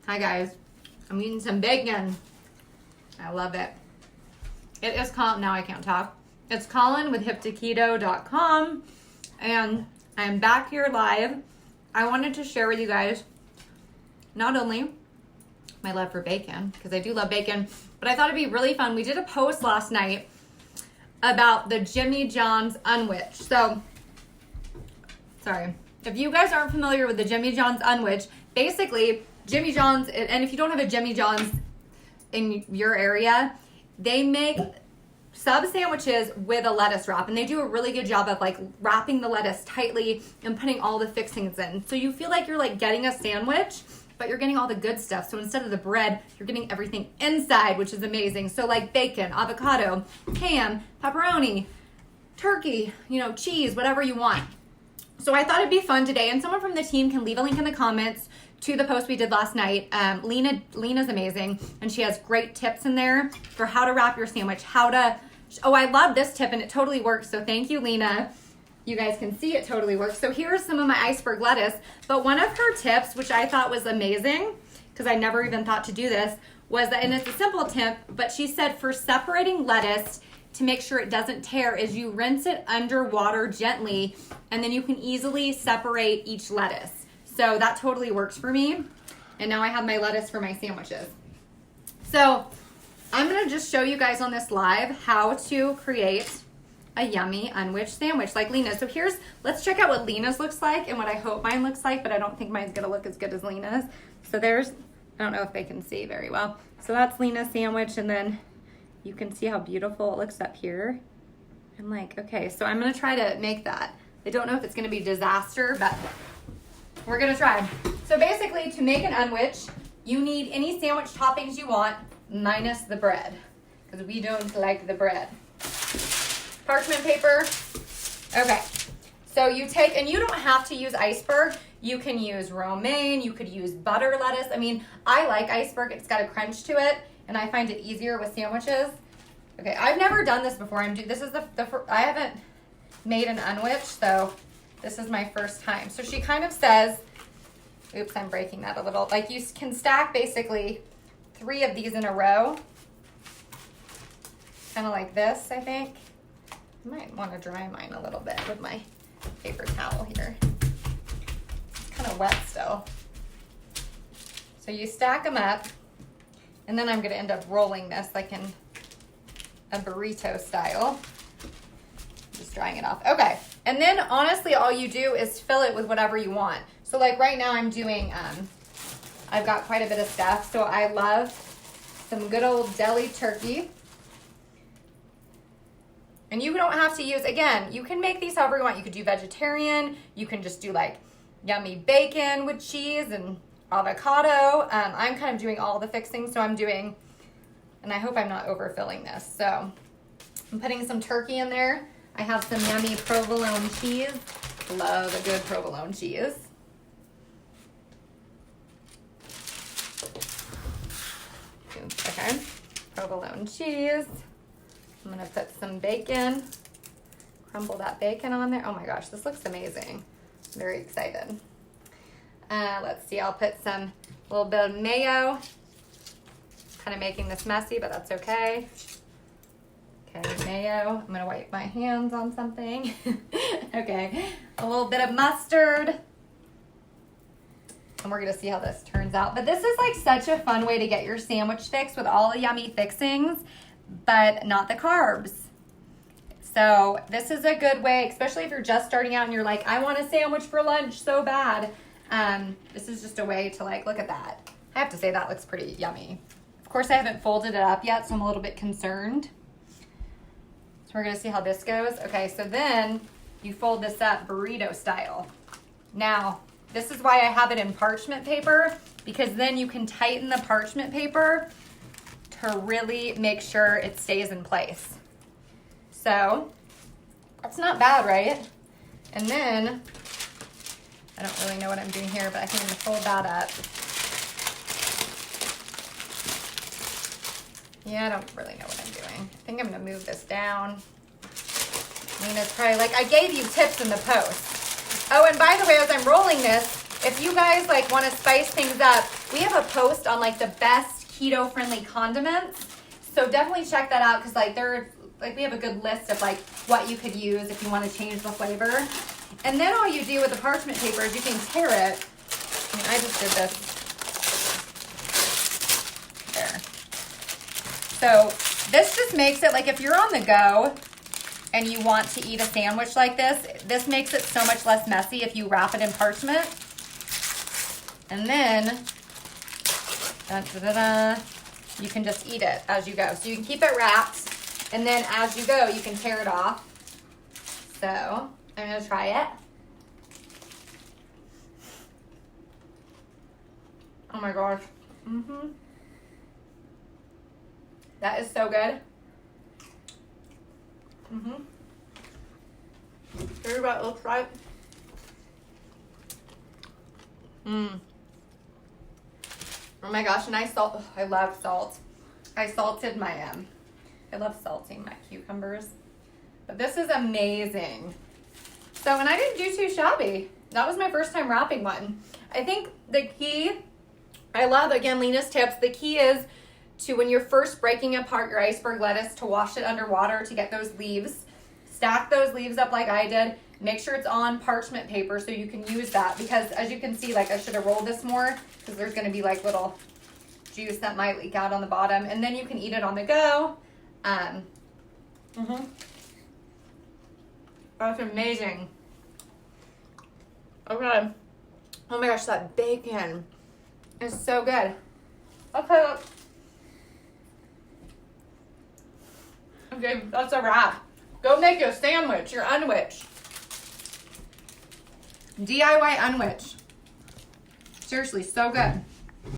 Hi guys, I'm eating some bacon. I love it. It is Colin, now I can't talk. It's Colin with Hip2Keto.com and I'm back here live. I wanted to share with you guys not only my love for bacon, because I do love bacon, but I thought it'd be really fun. We did a post last night about the Jimmy John's Unwich. So, sorry. If you guys aren't familiar with the Jimmy John's Unwich, basically Jimmy John's, and if you don't have a Jimmy John's in your area, they make sub sandwiches with a lettuce wrap, and they do a really good job of like wrapping the lettuce tightly and putting all the fixings in. So you feel like you're like getting a sandwich, but you're getting all the good stuff. So instead of the bread, you're getting everything inside, which is amazing. So like bacon, avocado, ham, pepperoni, turkey, cheese, whatever you want. So I thought it'd be fun today, and someone from the team can leave a link in the comments to the post we did last night. Lena's amazing, and she has great tips in there for how to wrap your sandwich, I love this tip, and it totally works. So thank you, Lena. You guys can see it totally works. So here's some of my iceberg lettuce, but one of her tips, which I thought was amazing, because I never even thought to do this, was that, and it's a simple tip, but she said for separating lettuce to make sure it doesn't tear is you rinse it under water gently, and then you can easily separate each lettuce. So that totally works for me. And now I have my lettuce for my sandwiches. So I'm gonna just show you guys on this live how to create a yummy Unwich sandwich like Lena's. So let's check out what Lena's looks like and what I hope mine looks like, but I don't think mine's gonna look as good as Lena's. So I don't know if they can see very well. So that's Lena's sandwich, and then you can see how beautiful it looks up here. I'm like, okay, so I'm gonna try to make that. I don't know if it's gonna be a disaster, but we're gonna try. So basically, to make an Unwich, you need any sandwich toppings you want, minus the bread, because we don't like the bread. Parchment paper. Okay, so you take, and you don't have to use iceberg. You can use romaine, you could use butter lettuce. I mean, I like iceberg, it's got a crunch to it, and I find it easier with sandwiches. Okay, I've never done this before. This is I haven't made an Unwich, so this is my first time. So she kind of says, oops, I'm breaking that a little. Like you can stack basically 3 of these in a row. Kind of like this, I think. I might want to dry mine a little bit with my paper towel here. It's kind of wet still. So you stack them up, and then I'm going to end up rolling this like in a burrito style. Just drying it off. Okay. And then honestly, all you do is fill it with whatever you want. So like right now I'm doing, I've got quite a bit of stuff. So I love some good old deli turkey. And you don't have to use, again, you can make these however you want. You could do vegetarian. You can just do like yummy bacon with cheese and avocado. I'm kind of doing all the fixings. So I'm doing, and I hope I'm not overfilling this. So I'm putting some turkey in there. I have some yummy provolone cheese. Love a good provolone cheese. Okay, provolone cheese. I'm gonna put some bacon, crumble that bacon on there. Oh my gosh, this looks amazing. I'm very excited. Let's see, I'll put a little bit of mayo. Kind of making this messy, but that's okay. Okay, mayo. I'm gonna wipe my hands on something. Okay, a little bit of mustard. And we're gonna see how this turns out. But this is like such a fun way to get your sandwich fixed with all the yummy fixings, but not the carbs. So this is a good way, especially if you're just starting out and you're like, I want a sandwich for lunch so bad. This is just a way to like, look at that. I have to say that looks pretty yummy. Of course, I haven't folded it up yet, so I'm a little bit concerned. So we're gonna see how this goes. Okay, so then you fold this up burrito style. Now, this is why I have it in parchment paper, because then you can tighten the parchment paper to really make sure it stays in place. So that's not bad, right? And then, I don't really know what I'm doing here, but I think I'm gonna fold that up. Yeah, I don't really know what I'm doing. I think I'm gonna move this down. Lena's probably like, I gave you tips in the post. Oh, and by the way, as I'm rolling this, if you guys like want to spice things up, we have a post on like the best keto-friendly condiments. So definitely check that out, because like we have a good list of like what you could use if you want to change the flavor. And then all you do with the parchment paper is you can tear it. I mean, I just did this. There. So this just makes it like if you're on the go and you want to eat a sandwich like this makes it so much less messy if you wrap it in parchment. And then, you can just eat it as you go. So you can keep it wrapped, and then as you go, you can tear it off. So I'm gonna try it. Oh my gosh. That is so good. Here's what it looks like. Oh my gosh, and I love salt. I salted my, I love salting my cucumbers. But this is amazing. So, and I didn't do too shabby. That was my first time wrapping one. I think the key, I love, again, Lena's tips, the key is to, when you're first breaking apart your iceberg lettuce, to wash it under water to get those leaves. Stack those leaves up like I did. Make sure it's on parchment paper so you can use that, because as you can see, like I should have rolled this more, because there's going to be like little juice that might leak out on the bottom, and then you can eat it on the go. That's amazing. Okay. Oh my gosh, that bacon is so good. Okay. Okay, that's a wrap. Go make a sandwich, your Unwich. DIY Unwich. Seriously, so good.